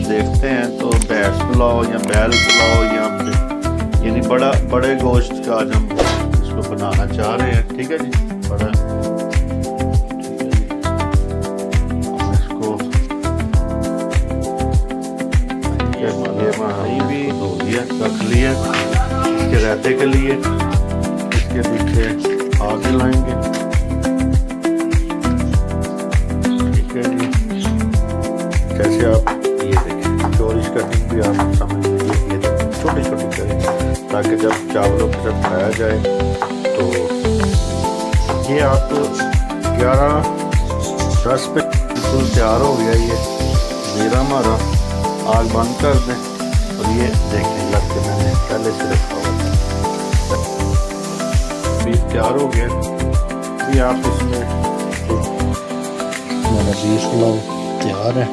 देखते हैं तो भैंस पुलाव या बैल पुलाव या यानी बड़े गोश्त का आज हम इसको बनाना चाह रहे हैं। ठीक है जी, बड़ा इसको ये भी धो लिया, रख लिया इसके रायते के लिए। इसके पीछे आगे लाएंगे। ठीक है जी, कैसे आप ये देखें चोरिश कटिंग भी आप समझ लीजिए, ये छोटी छोटी करें ताकि जब चावलों के साथ खाया जाए तो ये आप 11:10 पे बिल्कुल तैयार हो गया। ये मेरा हमारा आग बंद कर दें और ये देखें लग के मैंने पहले से रखा हुआ था, बीफ तैयार हो गया। ये आप इसमें हमारा बीफ पुलाव तैयार है।